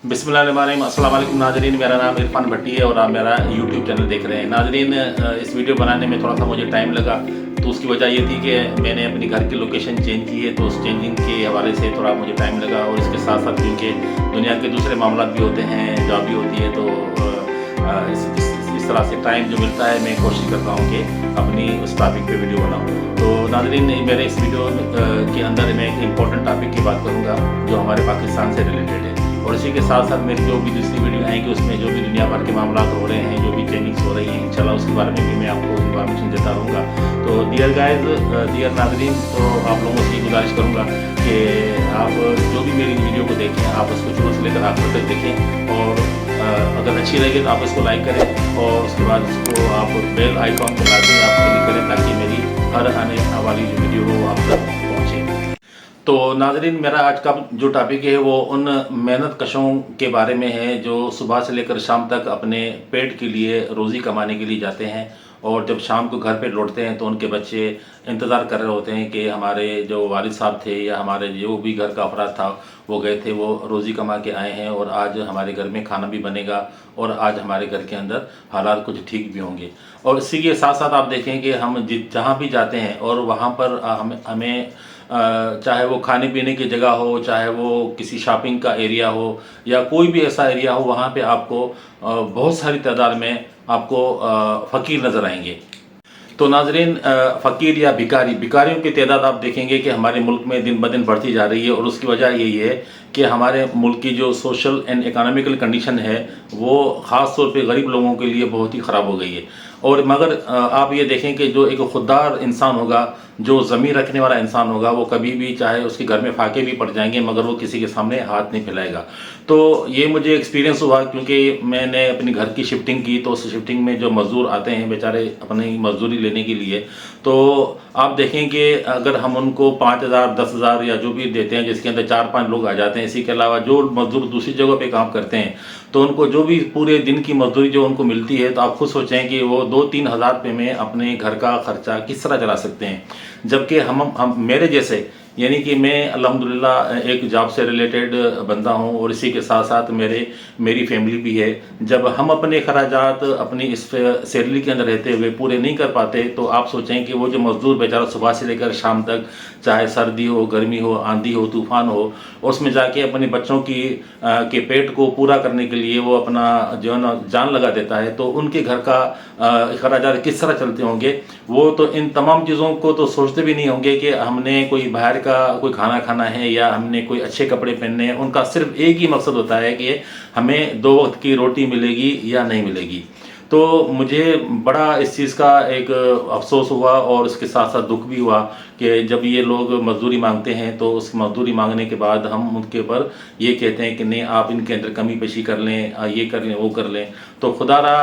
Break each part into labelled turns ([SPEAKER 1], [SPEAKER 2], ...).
[SPEAKER 1] बिस्मिल्लाहिर्रहमानिर्रहीम। अस्सलाम वालेकुम नाज़रीन, मेरा नाम इरफान भट्टी है और आप मेरा यूट्यूब चैनल देख रहे हैं। नाज़रीन, इस वीडियो बनाने में थोड़ा सा मुझे टाइम लगा, तो उसकी वजह ये थी कि मैंने अपनी घर की लोकेशन चेंज की है, तो उस चेंजिंग के हवाले से थोड़ा मुझे टाइम लगा। और इसके साथ साथ क्योंकि दुनिया के दूसरे मामला भी होते हैं, जॉब भी होती है, तो इस तरह से टाइम जो मिलता है मैं कोशिश करता हूँ कि अपनी उस टॉपिक पे वीडियो बनाऊँ। तो नाज़रीन, मेरे इस वीडियो के अंदर मैं एक इम्पॉर्टेंट टॉपिक की बात करूँगा जो हमारे पाकिस्तान से रिलेटेड है, और इसी के साथ साथ मेरी जो भी दूसरी वीडियो आएंगी उसमें जो भी दुनिया भर के मामला हो रहे हैं, जो भी चेंजिंग्स हो रही हैं, इंशाल्लाह उसके बारे में भी मैं आपको इन्फॉर्मेशन देता रहूँगा। तो डियर गाइस, डियर नाज़रीन, तो आप लोगों से गुजारिश करूँगा कि आप जो भी मेरी वीडियो को देखें, आप उसको शुरू से लेकर आखिर तक देखें, और अगर अच्छी लगे तो आप इसको लाइक करें, और उसके बाद इसको आप बेल आइकॉन को लाजमी आप क्लिक करें ताकि मेरी हर आने वाली जो वीडियो हो आप तक पहुँचे। तो नाज़रीन, मेरा आज का जो टॉपिक है वो उन मेहनत कशों के बारे में है जो सुबह से लेकर शाम तक अपने पेट के लिए रोज़ी कमाने के लिए जाते हैं, और जब शाम को घर पे लौटते हैं तो उनके बच्चे इंतज़ार कर रहे होते हैं कि हमारे जो वालिद साहब थे या हमारे जो भी घर का अफराद था वो गए थे, वो रोज़ी कमा के आए हैं और आज हमारे घर में खाना भी बनेगा और आज हमारे घर के अंदर हालात कुछ ठीक भी होंगे। और इसी के साथ साथ आप देखें कि हम जहाँ भी जाते हैं और वहाँ पर हमें चाहे वो खाने पीने की जगह हो, चाहे वो किसी शॉपिंग का एरिया हो या कोई भी ऐसा एरिया हो, वहाँ पे आपको बहुत सारी तादाद में आपको फ़कीर नज़र आएंगे। तो नाज़रीन, फ़कीर या भिखारियों की तादाद आप देखेंगे कि हमारे मुल्क में दिन ब दिन बढ़ती जा रही है, और उसकी वजह यही है कि हमारे मुल्क की जो सोशल एंड इकोनॉमिकल कंडीशन है वो ख़ास तौर पे गरीब लोगों के लिए बहुत ही ख़राब हो गई है। और मगर आप ये देखें कि जो एक खुददार इंसान होगा, जो ज़मीर रखने वाला इंसान होगा, वो कभी भी चाहे उसके घर में फाके भी पड़ जाएंगे मगर वो किसी के सामने हाथ नहीं फैलाएगा। तो ये मुझे एक्सपीरियंस हुआ क्योंकि मैंने अपनी घर की शिफ्टिंग की, तो उस शिफ्टिंग में जो मज़दूर आते हैं बेचारे अपनी मजदूरी लेने के लिए, तो आप देखें कि अगर हम उनको 5,000 10,000 या जो भी देते हैं, जिसके अंदर 4-5 लोग आ जाते हैं, इसी के अलावा जो मजदूर दूसरी जगह पे काम करते हैं तो उनको जो भी पूरे दिन की मजदूरी जो उनको मिलती है, तो आप खुद सोचें कि वो 2-3 हज़ार रुपये में अपने घर का ख़र्चा किस तरह चला सकते हैं। जबकि हम मेरे जैसे, यानी कि मैं अल्हम्दुलिल्लाह एक जॉब से रिलेटेड बंदा हूँ और इसी के साथ साथ मेरी फैमिली भी है। जब हम अपने खर्चात अपनी इस सैलरी के अंदर रहते हुए पूरे नहीं कर पाते, तो आप सोचें कि वो जो मज़दूर बेचारा सुबह से लेकर शाम तक, चाहे सर्दी हो, गर्मी हो, आंधी हो, तूफ़ान हो, और उसमें जाके अपने बच्चों के पेट को पूरा करने के लिए वो अपना जो है ना जान लगा देता है, तो उनके घर का खर्चात किस तरह चलते होंगे। वो तो इन तमाम चीज़ों को तो सोचते भी नहीं होंगे कि हमने कोई बाहर का कोई खाना खाना है या हमने कोई अच्छे कपड़े पहनने हैं। उनका सिर्फ एक ही मकसद होता है कि हमें 2 वक्त की रोटी मिलेगी या नहीं मिलेगी। तो मुझे बड़ा इस चीज़ का एक अफसोस हुआ और इसके साथ साथ दुख भी हुआ कि जब ये लोग मजदूरी मांगते हैं तो उस मजदूरी मांगने के बाद हम उनके ऊपर ये कहते हैं कि नहीं, आप इनके अंदर कमी पेशी कर लें, ये कर लें, वो कर लें। तो खुदारा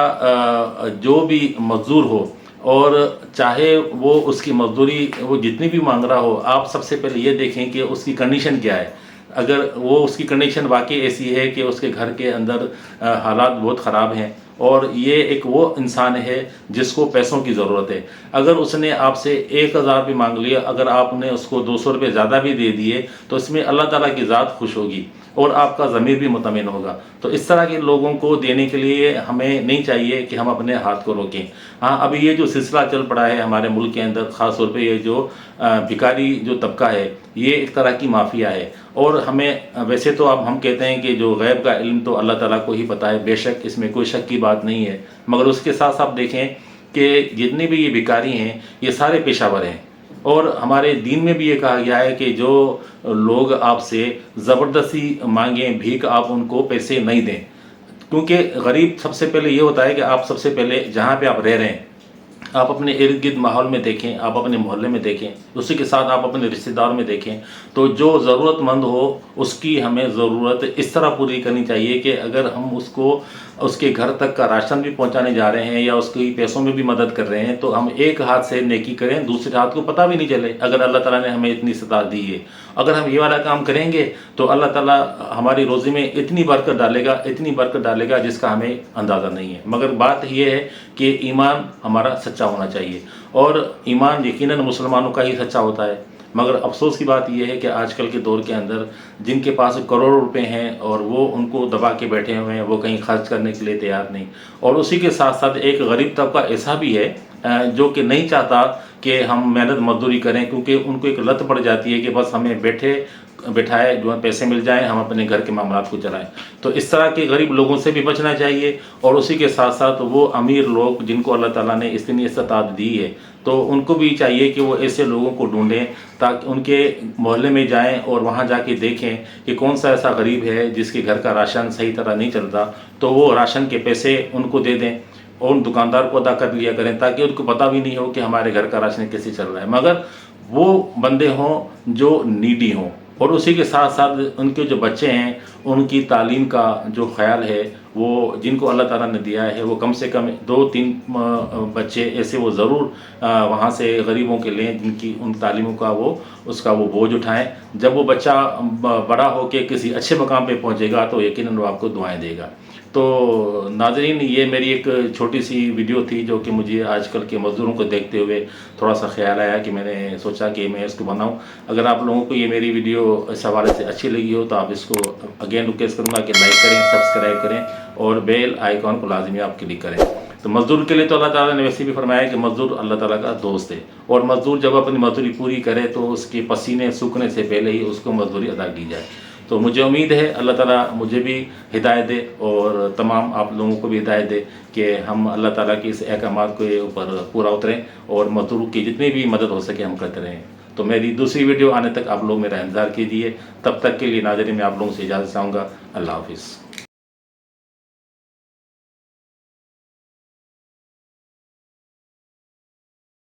[SPEAKER 1] जो भी मजदूर हो, और चाहे वो उसकी मजदूरी वो जितनी भी मांग रहा हो, आप सबसे पहले ये देखें कि उसकी कंडीशन क्या है। अगर वो उसकी कंडीशन वाकई ऐसी है कि उसके घर के अंदर हालात बहुत ख़राब हैं और ये एक वो इंसान है जिसको पैसों की ज़रूरत है, अगर उसने आपसे 1,000 रुपये मांग लिया, अगर आपने उसको 200 रुपये ज़्यादा भी दे दिए, तो इसमें अल्लाह ताला की ज़ात खुश होगी और आपका ज़मीर भी मुतमईन होगा। तो इस तरह के लोगों को देने के लिए हमें नहीं चाहिए कि हम अपने हाथ को रोकें। हाँ, अभी ये जो सिलसिला चल पड़ा है हमारे मुल्क के अंदर, ख़ास तौर पे ये जो भिखारी जो तबका है, ये एक तरह की माफिया है। और हमें वैसे तो अब हम कहते हैं कि जो गैब का इल्म तो अल्लाह ताला को ही पता है, बेशक इसमें कोई शक की बात नहीं है, मगर उसके साथ साथ देखें कि जितने भी ये भिखारी हैं ये सारे पेशावर हैं। और हमारे दीन में भी ये कहा गया है कि जो लोग आपसे ज़बरदस्ती मांगें भीख, आप उनको पैसे नहीं दें, क्योंकि गरीब सबसे पहले ये होता है कि आप सबसे पहले जहाँ पे आप रह रहे हैं, आप अपने इर्द गिर्द माहौल में देखें, आप अपने मोहल्ले में देखें, उसी के साथ आप अपने रिश्तेदारों में देखें, तो जो ज़रूरतमंद हो उसकी हमें ज़रूरत इस तरह पूरी करनी चाहिए कि अगर हम उसको उसके घर तक का राशन भी पहुंचाने जा रहे हैं या उसकी पैसों में भी मदद कर रहे हैं, तो हम एक हाथ से नेकी करें, दूसरे हाथ को पता भी नहीं चले। अगर अल्लाह ताला ने हमें इतनी सता दी है, अगर हम ये वाला काम करेंगे तो अल्लाह ताला हमारी रोज़ी में इतनी बरकत डालेगा जिसका हमें अंदाज़ा नहीं है। मगर बात यह है कि ईमान हमारा सच्चा होना चाहिए, और ईमान यकीनन मुसलमानों का ही सच्चा होता है। مگر افسوس کی بات یہ ہے کہ آج کل کے دور کے اندر جن کے پاس کروڑوں روپے ہیں اور وہ ان کو دبا کے بیٹھے ہوئے ہیں، وہ کہیں خرچ کرنے کے لیے تیار نہیں. اور اسی کے ساتھ ساتھ ایک غریب طبقہ ایسا بھی ہے جو کہ نہیں چاہتا کہ ہم محنت مزدوری کریں، کیونکہ ان کو ایک لت پڑ جاتی ہے کہ بس ہمیں بٹھائے جو ہے پیسے مل جائیں، ہم اپنے گھر کے معاملات کو چلائیں. تو اس طرح کے غریب لوگوں سے بھی بچنا چاہیے. اور اسی کے ساتھ ساتھ وہ امیر لوگ جن کو اللہ تعالیٰ نے اتنی استطاعت دی ہے، تو ان کو بھی چاہیے کہ وہ ایسے لوگوں کو ڈھونڈیں تاکہ ان کے محلے میں جائیں اور وہاں جا کے دیکھیں کہ کون سا ایسا غریب ہے جس کے گھر کا راشن صحیح طرح نہیں چلتا، تو وہ راشن کے پیسے ان کو دے دیں اور ان دکاندار کو ادا کر لیا کریں، تاکہ ان کو پتہ بھی نہیں ہو کہ ہمارے گھر کا راشن کیسے چل رہا ہے. مگر وہ بندے ہوں جو نیڈی ہوں. اور اسی کے ساتھ ساتھ ان کے جو بچے ہیں ان کی تعلیم کا جو خیال ہے، وہ جن کو اللہ تعالیٰ نے دیا ہے، وہ کم سے کم 2-3 بچے ایسے وہ ضرور وہاں سے غریبوں کے لیں جن کی ان تعلیموں کا اس کا وہ بوجھ اٹھائیں. جب وہ بچہ بڑا ہو کے کسی اچھے مقام پہ پہنچے گا تو یقیناً وہ آپ کو دعائیں دے گا. تو ناظرین، یہ میری ایک چھوٹی سی ویڈیو تھی جو کہ مجھے آج کل کے مزدوروں کو دیکھتے ہوئے تھوڑا سا خیال آیا کہ میں نے سوچا کہ میں اس کو بناؤں. اگر آپ لوگوں کو یہ میری ویڈیو اس حوالے سے اچھی لگی ہو تو آپ اس کو اگین ریکویسٹ کروں گا کہ لائک کریں، سبسکرائب کریں اور بیل آئیکن کو لازمی آپ کلک کریں. تو مزدور کے لیے تو اللہ تعالیٰ نے ویسے بھی فرمایا کہ مزدور اللہ تعالیٰ کا دوست ہے، اور مزدور جب اپنی مزدوری پوری کرے تو اس کے پسینے سوکھنے سے پہلے ہی اس کو مزدوری ادا کی جائے. تو مجھے امید ہے اللہ تعالیٰ مجھے بھی ہدایت دے اور تمام آپ لوگوں کو بھی ہدایت دے کہ ہم اللہ تعالیٰ کی اس احکامات کے اوپر پورا اتریں اور مزدوروں کی جتنی بھی مدد ہو سکے ہم کرتے رہیں. تو میری دوسری ویڈیو آنے تک آپ لوگ میرا انتظار کیجیے. تب تک کے لیے ناظرین میں آپ لوگوں سے اجازت چاہوں گا. اللہ حافظ.